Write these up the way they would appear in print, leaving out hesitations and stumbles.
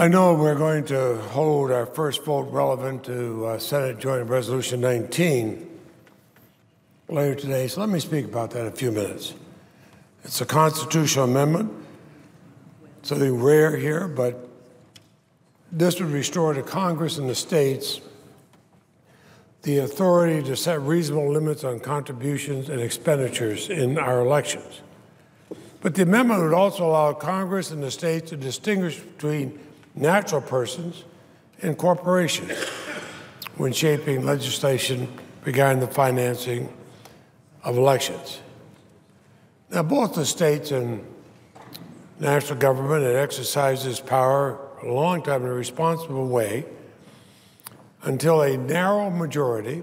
I know we're going to hold our first vote relevant to Senate Joint Resolution 19 later today, so let me speak about that in a few minutes. It's a constitutional amendment, something rare here, but this would restore to Congress and the states the authority to set reasonable limits on contributions and expenditures in our elections. But the amendment would also allow Congress and the states to distinguish between natural persons and corporations when shaping legislation regarding the financing of elections. Now, both the states and national government had exercised this power a long time in a responsible way until a narrow majority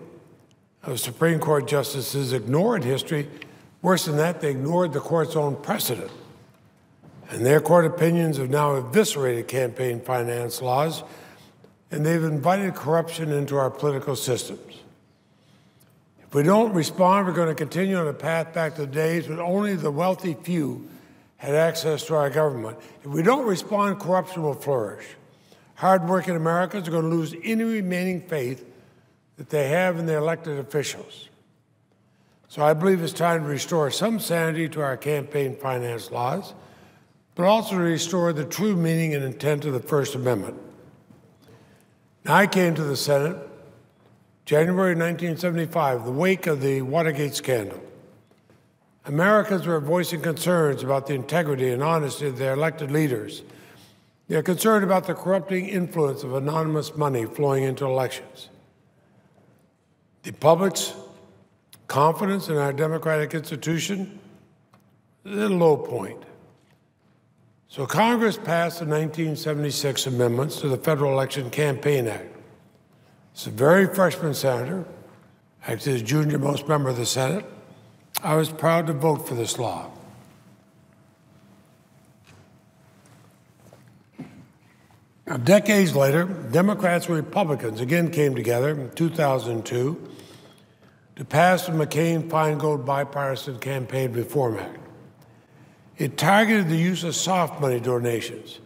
of Supreme Court justices ignored history. Worse than that, they ignored the court's own precedent. And their court opinions have now eviscerated campaign finance laws, and they've invited corruption into our political systems. If we don't respond, we're going to continue on a path back to the days when only the wealthy few had access to our government. If we don't respond, corruption will flourish. Hardworking Americans are going to lose any remaining faith that they have in their elected officials. So I believe it's time to restore some sanity to our campaign finance laws, but also to restore the true meaning and intent of the First Amendment. Now, I came to the Senate January 1975, the wake of the Watergate scandal. Americans were voicing concerns about the integrity and honesty of their elected leaders. They're concerned about the corrupting influence of anonymous money flowing into elections. The public's confidence in our democratic institution is at a low point. So Congress passed the 1976 amendments to the Federal Election Campaign Act. As a very freshman senator, actually the junior most member of the Senate, I was proud to vote for this law. Now, decades later, Democrats and Republicans again came together in 2002 to pass the McCain-Feingold Bipartisan Campaign Reform Act. It targeted the use of soft money donations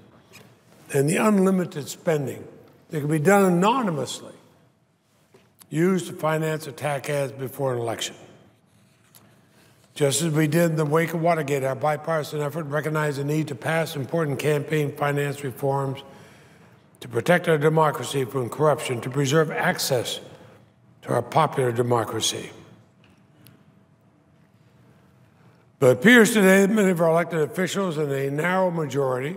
and the unlimited spending that could be done anonymously, used to finance attack ads before an election. Just as we did in the wake of Watergate, our bipartisan effort recognized the need to pass important campaign finance reforms to protect our democracy from corruption, to preserve access to our popular democracy. But it appears today that many of our elected officials and a narrow majority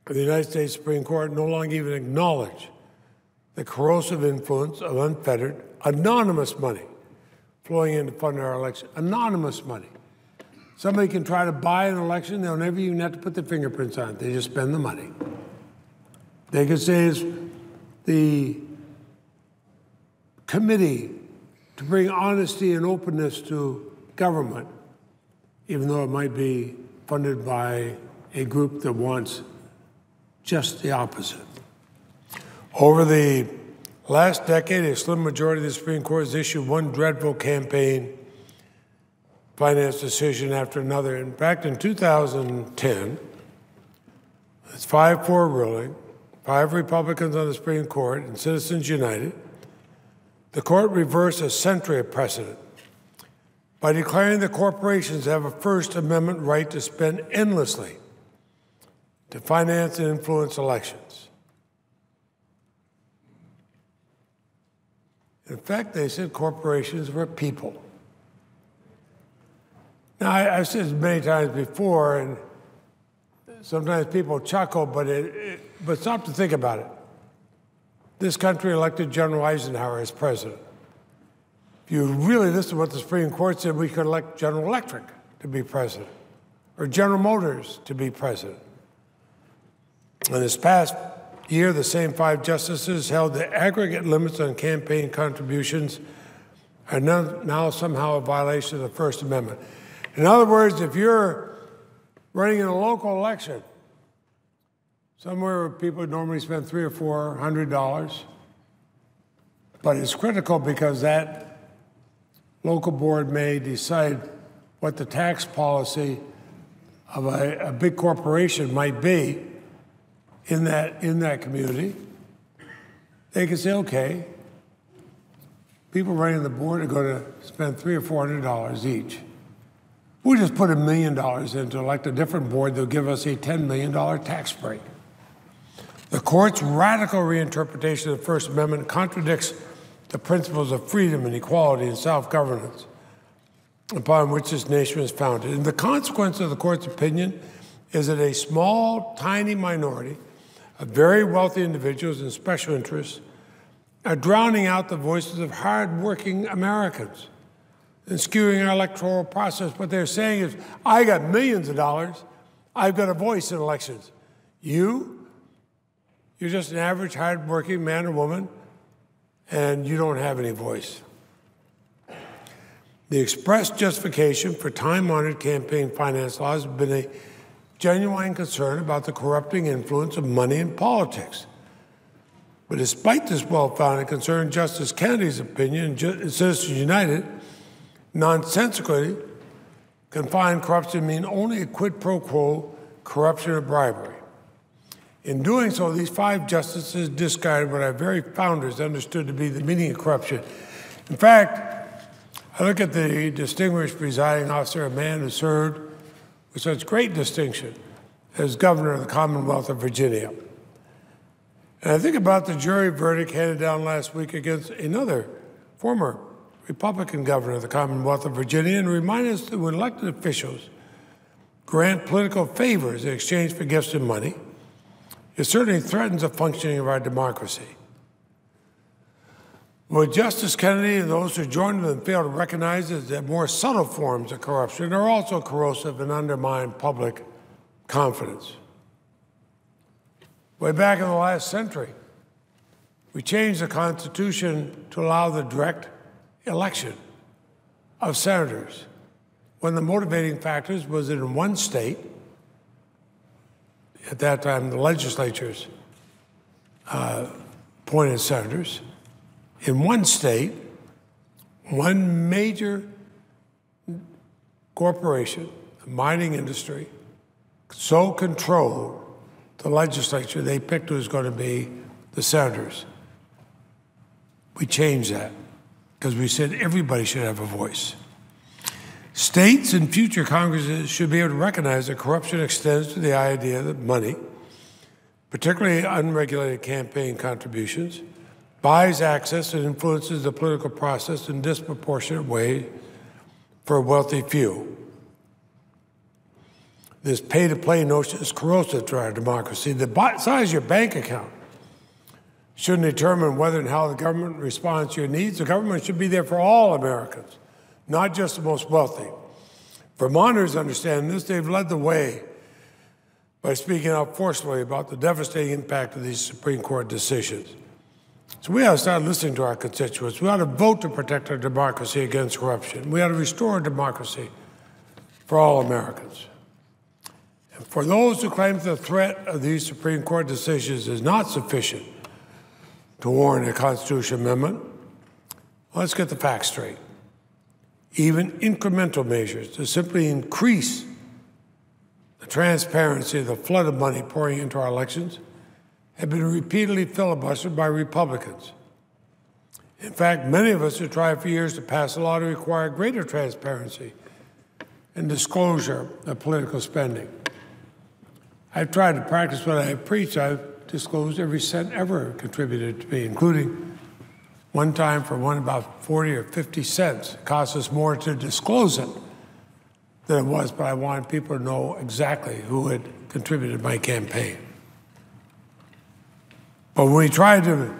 of the United States Supreme Court no longer even acknowledge the corrosive influence of unfettered, anonymous money flowing in to fund our election. Anonymous money. Somebody can try to buy an election, they'll never even have to put their fingerprints on it. They just spend the money. They could say it's the committee to bring honesty and openness to government, even though it might be funded by a group that wants just the opposite. Over the last decade, a slim majority of the Supreme Court has issued one dreadful campaign finance decision after another. In fact, in 2010, it's 5-4 ruling, 5 Republicans on the Supreme Court and Citizens United, the court reversed a century of precedent by declaring that corporations have a First Amendment right to spend endlessly to finance and influence elections. In fact, they said corporations were people. Now, I've said this many times before, and sometimes people chuckle, but stop to think about it. This country elected General Eisenhower as president. If you really listen to what the Supreme Court said, we could elect General Electric to be president, or General Motors to be president. And this past year, the same 5 justices held the aggregate limits on campaign contributions are now somehow a violation of the First Amendment. In other words, if you're running in a local election, somewhere where people normally spend $300 or $400, but it's critical because that local board may decide what the tax policy of a big corporation might be. in that community, they can say, okay, people running the board are going to spend $300 or $400 each. We'll just put $1 million in to elect a different board. They'll give us a $10 million tax break. The court's radical reinterpretation of the First Amendment contradicts the principles of freedom and equality and self-governance upon which this nation is founded. And the consequence of the court's opinion is that a small, tiny minority of very wealthy individuals and special interests are drowning out the voices of hard-working Americans and skewing our electoral process. What they're saying is, I got millions of dollars, I've got a voice in elections. You're just an average hard-working man or woman, and you don't have any voice. The express justification for time-honored campaign finance laws has been a genuine concern about the corrupting influence of money in politics. But despite this well-founded concern, Justice Kennedy's opinion in Citizens United nonsensically confined corruption to mean only a quid pro quo corruption or bribery. In doing so, these 5 justices discarded what our very founders understood to be the meaning of corruption. In fact, I look at the distinguished presiding officer, a man who served with such great distinction as governor of the Commonwealth of Virginia. And I think about the jury verdict handed down last week against another former Republican governor of the Commonwealth of Virginia, and remind us that when elected officials grant political favors in exchange for gifts and money, it certainly threatens the functioning of our democracy. What Justice Kennedy and those who joined them fail to recognize is that more subtle forms of corruption are also corrosive and undermine public confidence. Way back in the last century, we changed the Constitution to allow the direct election of senators, when the motivating factors was that in one state, at that time the legislatures appointed senators, in one state, one major corporation, the mining industry, so controlled the legislature, they picked who was going to be the senators. We changed that because we said everybody should have a voice. States and future Congresses should be able to recognize that corruption extends to the idea that money, particularly unregulated campaign contributions, buys access and influences the political process in disproportionate ways for a wealthy few. This pay-to-play notion is corrosive to our democracy. The size of your bank account shouldn't determine whether and how the government responds to your needs. The government should be there for all Americans, not just the most wealthy. Vermonters understand this. They've led the way by speaking out forcefully about the devastating impact of these Supreme Court decisions. So we ought to start listening to our constituents. We ought to vote to protect our democracy against corruption. We ought to restore democracy for all Americans. And for those who claim the threat of these Supreme Court decisions is not sufficient to warrant a constitutional amendment, let's get the facts straight. Even incremental measures to simply increase the transparency of the flood of money pouring into our elections have been repeatedly filibustered by Republicans. In fact, many of us have tried for years to pass a law to require greater transparency and disclosure of political spending. I've tried to practice what I preach. I've disclosed every cent ever contributed to me, including one time for one about 40 or 50 cents. It cost us more to disclose it than it was, but I wanted people to know exactly who had contributed to my campaign. But when we tried to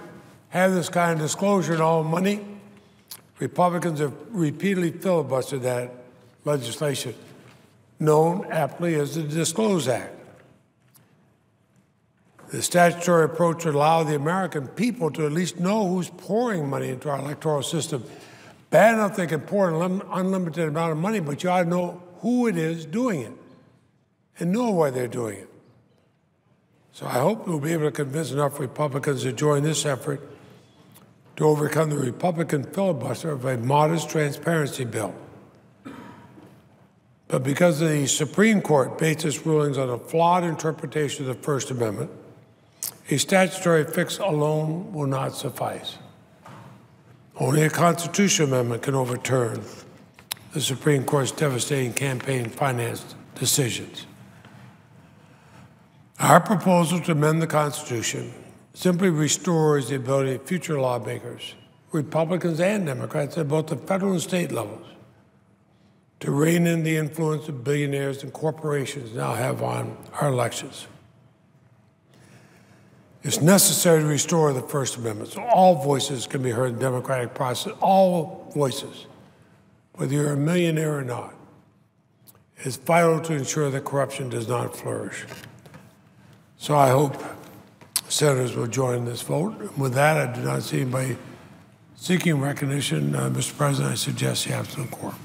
have this kind of disclosure in all money, Republicans have repeatedly filibustered that legislation, known aptly as the Disclose Act. The statutory approach would allow the American people to at least know who's pouring money into our electoral system. Bad enough they can pour an unlimited amount of money, but you ought to know who it is doing it and know why they're doing it. So I hope we'll be able to convince enough Republicans to join this effort to overcome the Republican filibuster of a modest transparency bill. But because the Supreme Court based its rulings on a flawed interpretation of the First Amendment, A statutory fix alone will not suffice. Only a constitutional amendment can overturn the Supreme Court's devastating campaign finance decisions. Our proposal to amend the Constitution simply restores the ability of future lawmakers, Republicans and Democrats at both the federal and state levels, to rein in the influence that billionaires and corporations now have on our elections. It's necessary to restore the First Amendment so all voices can be heard in the democratic process, all voices, whether you're a millionaire or not. It's vital to ensure that corruption does not flourish. So I hope senators will join this vote. And with that, I do not see anybody seeking recognition. Mr. President, I suggest you have some quorum.